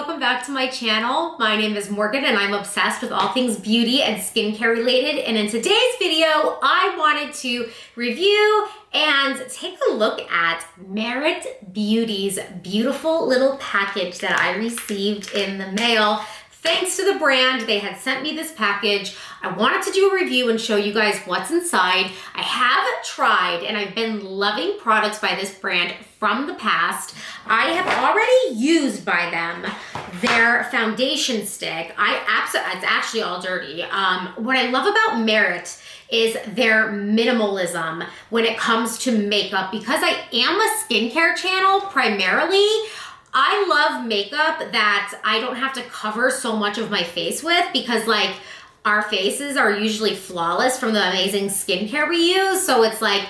welcome back to my channel. My name is Morgan and I'm obsessed with all things beauty and skincare related. And in today's video, I wanted to review and take a look at Merit Beauty's beautiful little package that I received in the mail. Thanks to the brand, they had sent me this package. I wanted to do a review and show you guys what's inside. I have tried and I've been loving products by this brand from the past. I have already used by them their foundation stick. It's actually all dirty. What I love about Merit is their minimalism when it comes to makeup. Because I am a skincare channel primarily, I love makeup that I don't have to cover so much of my face with, because like our faces are usually flawless from the amazing skincare we use. So it's like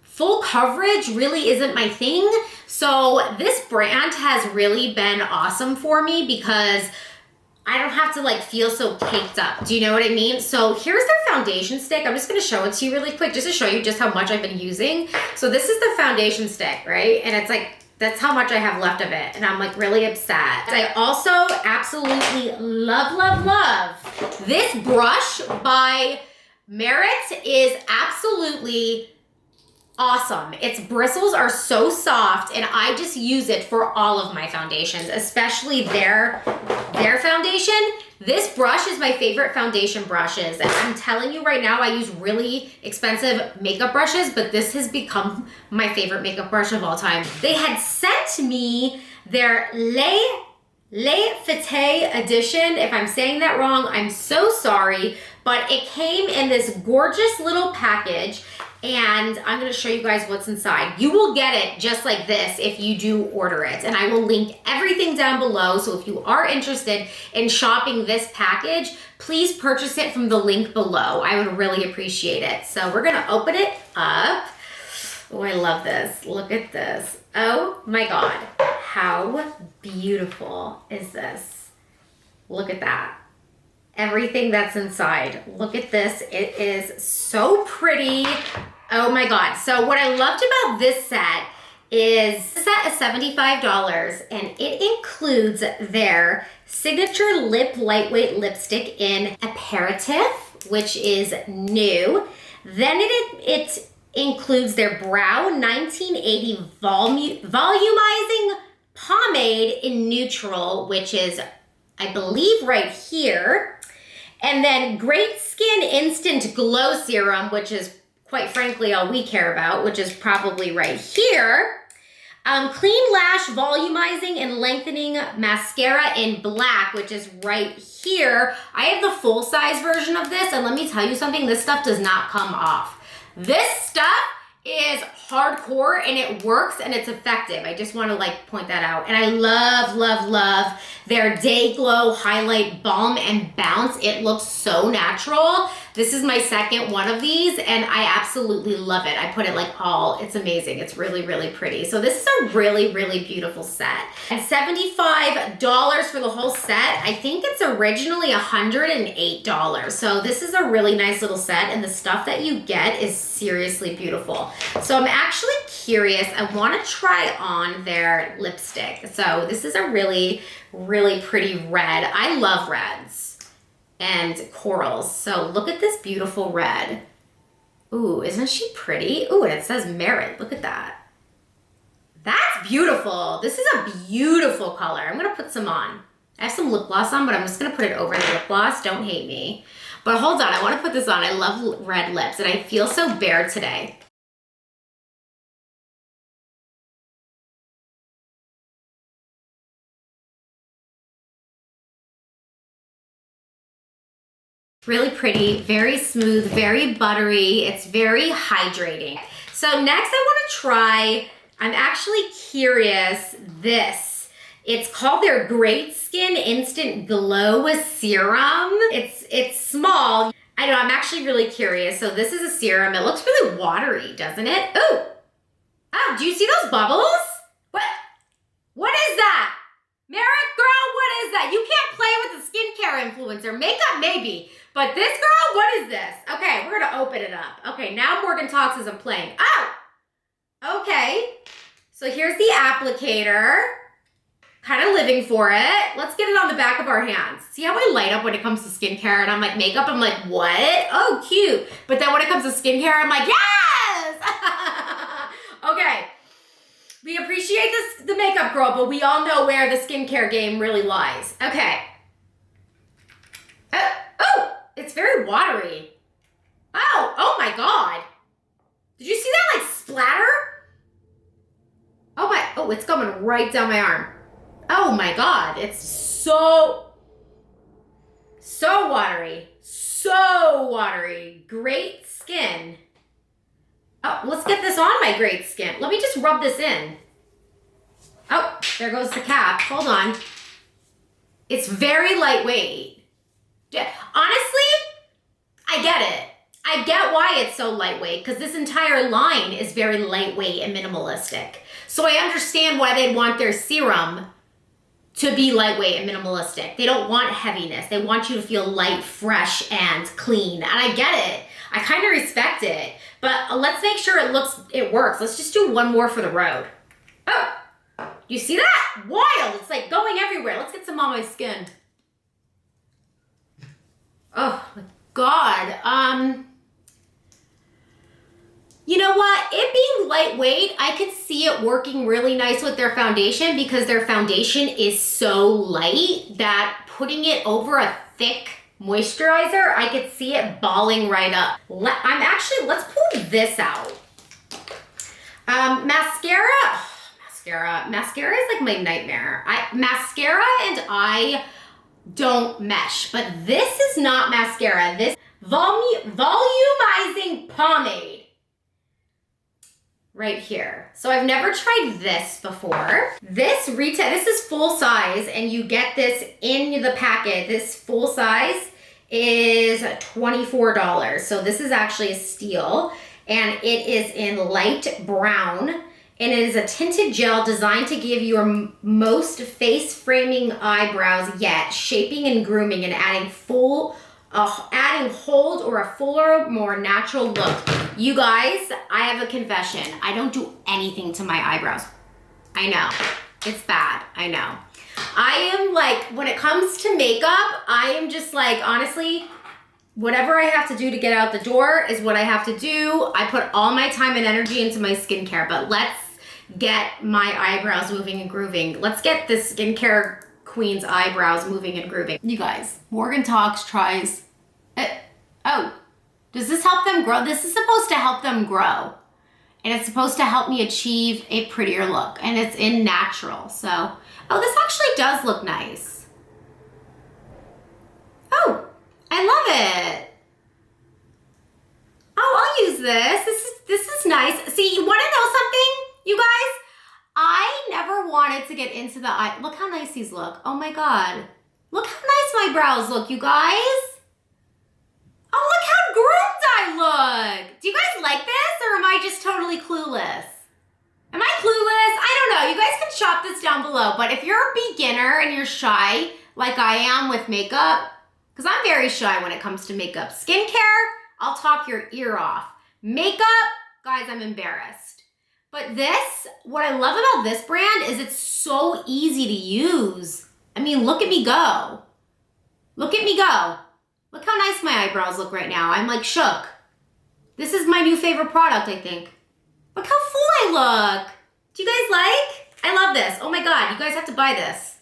full coverage really isn't my thing. So this brand has really been awesome for me because I don't have to like feel so caked up. Do you know what I mean? So here's their foundation stick. I'm just gonna show it to you really quick just to show you just how much I've been using. So this is the foundation stick, right? And it's like, that's how much I have left of it. And I'm like really upset. I also absolutely love this brush by Merit is absolutely awesome. Its bristles are so soft and I just use it for all of my foundations, especially their foundation. This brush is my favorite foundation brushes. And I'm telling you right now, I use really expensive makeup brushes, but this has become my favorite makeup brush of all time. They had sent me their Fête edition. If I'm saying that wrong, I'm so sorry, but it came in this gorgeous little package. And I'm gonna show you guys what's inside. You will get it just like this if you do order it. And I will link everything down below. So if you are interested in shopping this package, please purchase it from the link below. I would really appreciate it. So we're gonna open it up. Oh, I love this. Look at this. Oh my God. How beautiful is this? Look at that. Everything that's inside. Look at this. It is so pretty. Oh my God. So what I loved about this set is this set is $75 and it includes their signature lip lightweight lipstick in Aperitif, which is new. Then it includes their Brow 1980 Volumizing Pomade in Neutral, which is, I believe, right here. And then Great Skin Instant Glow Serum, which is quite frankly all we care about, which is probably right here. Clean Lash Volumizing and Lengthening Mascara in Black, which is right here. I have the full size version of this, and let me tell you something, this stuff does not come off. This stuff is hardcore and it works and it's effective. I just want to like point that out. And I love their Day Glow Highlight Balm and Bounce. It looks so natural. This is my second one of these and I absolutely love it. I put it like it's amazing. It's really pretty. So this is a really beautiful set. And $75 for the whole set. I think it's originally $108. So this is a really nice little set and the stuff that you get is seriously beautiful. So I'm actually curious. I want to try on their lipstick. So this is a really pretty red. I love reds and corals. So look at this beautiful red. Ooh, isn't she pretty? Ooh, and it says Merit. Look at that. That's beautiful. This is a beautiful color. I'm gonna put some on. I have some lip gloss on, but I'm just gonna put it over the lip gloss. Don't hate me. But hold on, I wanna put this on. I love red lips and I feel so bare today. Really pretty, very smooth, very buttery. It's very hydrating. So next I want to try, I'm actually curious, this. It's called their Great Skin Instant Glow Serum. It's small. I know, I'm actually really curious. So this is a serum. It looks really watery, doesn't it? Ooh. Oh, do you see those bubbles? What is that? Merit girl, what is that? You can't play with a skincare influencer. Makeup maybe, but this girl, what is this? Okay, we're gonna open it up. Okay, now Morgan Talks as I'm playing. Oh, okay. So here's the applicator. kind of living for it. Let's get it on the back of our hands. See how I light up when it comes to skincare, and I'm like, makeup, I'm like, what? Oh, cute. But then when it comes to skincare, I'm like, yes! Okay. We appreciate the makeup girl, but we all know where the skincare game really lies. Okay. Oh, it's very watery. Oh my God. Did you see that like splatter? Oh, it's coming right down my arm. Oh my God, it's so watery. So watery. Great skin. Oh, let's get this on my great skin. Let me just rub this in. Oh, there goes the cap. Hold on. It's very lightweight. Honestly, I get it. I get why it's so lightweight, because this entire line is very lightweight and minimalistic. So I understand why they'd want their serum to be lightweight and minimalistic. They don't want heaviness. They want you to feel light, fresh, and clean. And I get it. I kind of respect it. But let's make sure it works. Let's just do one more for the road. Oh, you see that? Wild. It's like going everywhere. Let's get some on my skin. Oh my God. You know what? It being lightweight, I could see it working really nice with their foundation, because their foundation is so light that putting it over a thick moisturizer, I could see it balling right up. Let's pull this out. Mascara is like my nightmare. Mascara and I don't mesh, but this is not mascara. This volumizing pomade. Right here. So I've never tried this before. This is full size, and you get this in the packet. This full size is $24. So this is actually a steal, and it is in light brown, and it is a tinted gel designed to give your most face framing eyebrows yet, shaping and grooming and adding hold or a fuller, more natural look. You guys, I have a confession. I don't do anything to my eyebrows. I know. It's bad. I know. I am like, when it comes to makeup, I am just like, honestly, whatever I have to do to get out the door is what I have to do. I put all my time and energy into my skincare, but let's get my eyebrows moving and grooving. Let's get this skincare queen's eyebrows moving and grooving. You guys, Morgan Talks tries it. Oh, does this help them grow? This is supposed to help them grow, and it's supposed to help me achieve a prettier look, and it's in natural. So, oh, this actually does look nice. Oh, I love it. Oh, I'll use this. This is nice. See, you want to know something, you guys? I never wanted to get into the eye. Look how nice these look. Oh my God. Look how nice my brows look, you guys. Oh, look how groomed I look. Do you guys like this, or am I just totally clueless? Am I clueless? I don't know. You guys can shop this down below. But if you're a beginner and you're shy, like I am with makeup, because I'm very shy when it comes to makeup. Skincare, I'll talk your ear off. Makeup, guys, I'm embarrassed. But this, what I love about this brand is it's so easy to use. I mean, look at me go. Look at me go. Look how nice my eyebrows look right now. I'm like shook. This is my new favorite product, I think. Look how full I look. Do you guys like? I love this. Oh my God, you guys have to buy this.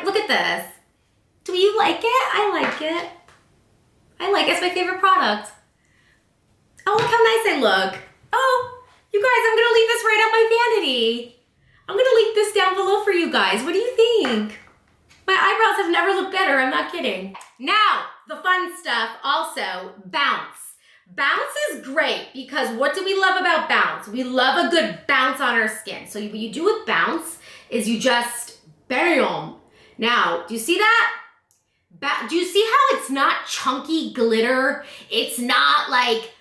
Look at this. Do you like it? I like it. I like it. It's my favorite product. Oh, look how nice I look. Oh, you guys, I'm gonna leave this right up my vanity. I'm gonna link this down below for you guys. What do you think? My eyebrows have never looked better, I'm not kidding. Now, the fun stuff also, bounce. Bounce is great because what do we love about bounce? We love a good bounce on our skin. So what you do with bounce is you just bam. Now, do you see that? Do you see how it's not chunky glitter? It's not like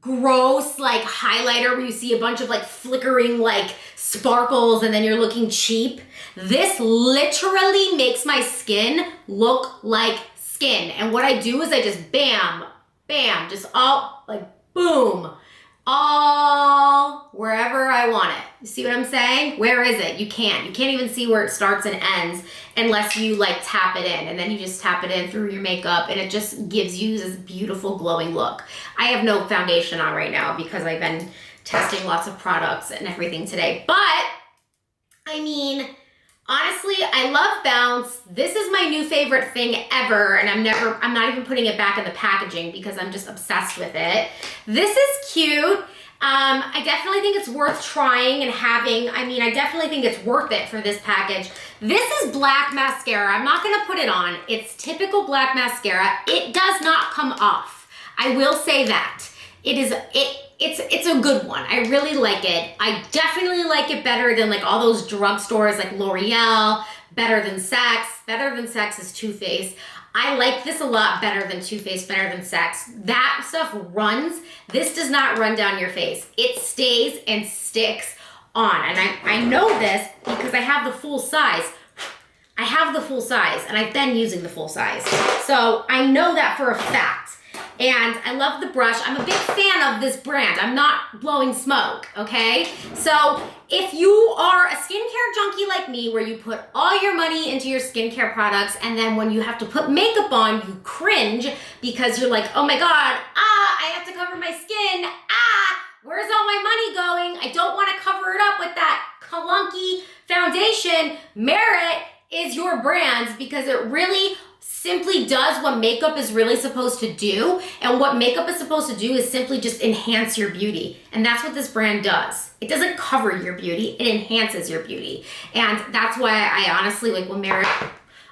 gross like highlighter where you see a bunch of like flickering like sparkles and then you're looking cheap. This literally makes my skin look like skin. And what I do is I just bam, bam, just all like boom all wherever I want it. You see what I'm saying? Where is it? You can't. You can't even see where it starts and ends unless you like tap it in, and then you just tap it in through your makeup and it just gives you this beautiful glowing look. I have no foundation on right now because I've been testing lots of products and everything today, but I mean, honestly, I love Bounce. This is my new favorite thing ever, and I'm not even putting it back in the packaging because I'm just obsessed with it. This is cute. I definitely think it's worth trying and having. I mean, I definitely think it's worth it for this package. This is black mascara. I'm not gonna put it on. It's typical black mascara. It does not come off. I will say that. It's a good one. I really like it. I definitely like it better than like all those drugstores like L'Oreal, Better Than Sex. Better Than Sex is Too Faced. I like this a lot better than Too Faced, Better Than Sex. That stuff runs. This does not run down your face. It stays and sticks on. And I know this because I have the full size. I have the full size and I've been using the full size. So I know that for a fact. And I love the brush. I'm a big fan of this brand. I'm not blowing smoke, okay? So if you are a skincare junkie like me, where you put all your money into your skincare products, and then when you have to put makeup on, you cringe because you're like, oh my God, I have to cover my skin. Where's all my money going? I don't want to cover it up with that clunky foundation. Merit is your brand because it really simply does what makeup is really supposed to do. And what makeup is supposed to do is simply just enhance your beauty. And that's what this brand does. It doesn't cover your beauty, it enhances your beauty. And that's why I honestly, like when Merit,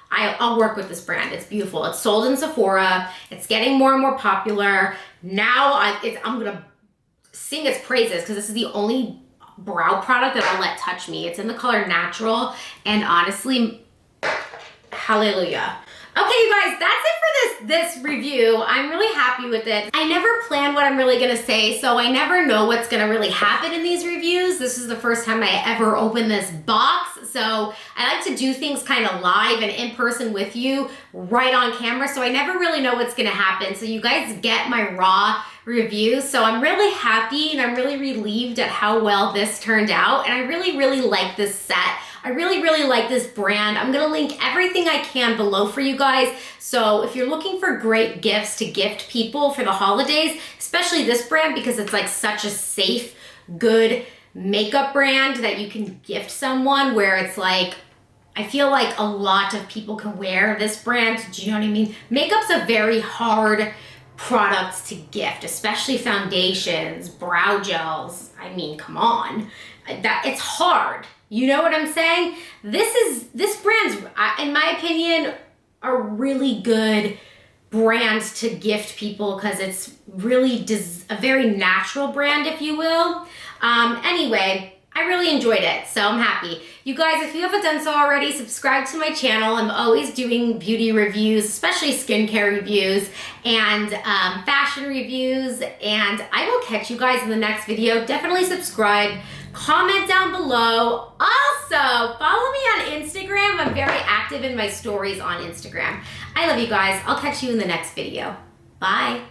I'll work with this brand. It's beautiful. It's sold in Sephora. It's getting more and more popular. Now I'm gonna sing its praises because this is the only brow product that I'll let touch me. It's in the color Natural, and honestly, hallelujah. Okay, you guys, that's it for this review. I'm really happy with it. I never plan what I'm really gonna say, so I never know what's gonna really happen in these reviews. This is the first time I ever opened this box, so I like to do things kind of live and in person with you right on camera, so I never really know what's gonna happen. So you guys get my raw review, so I'm really happy and I'm really relieved at how well this turned out, and I really, really like this set. I really, really like this brand. I'm gonna link everything I can below for you guys. So if you're looking for great gifts to gift people for the holidays, especially this brand because it's like such a safe, good makeup brand that you can gift someone, where it's like, I feel like a lot of people can wear this brand. Do you know what I mean? Makeup's a very hard product to gift, especially foundations, brow gels. I mean, come on. It's hard. You know what I'm saying? This brand's, in my opinion, a really good brand to gift people because it's really a very natural brand, if you will. Anyway, I really enjoyed it, so I'm happy. You guys, if you haven't done so already, subscribe to my channel. I'm always doing beauty reviews, especially skincare reviews and fashion reviews, and I will catch you guys in the next video. Definitely subscribe. Comment down below. Also, follow me on Instagram. I'm very active in my stories on Instagram. I love you guys. I'll catch you in the next video. Bye.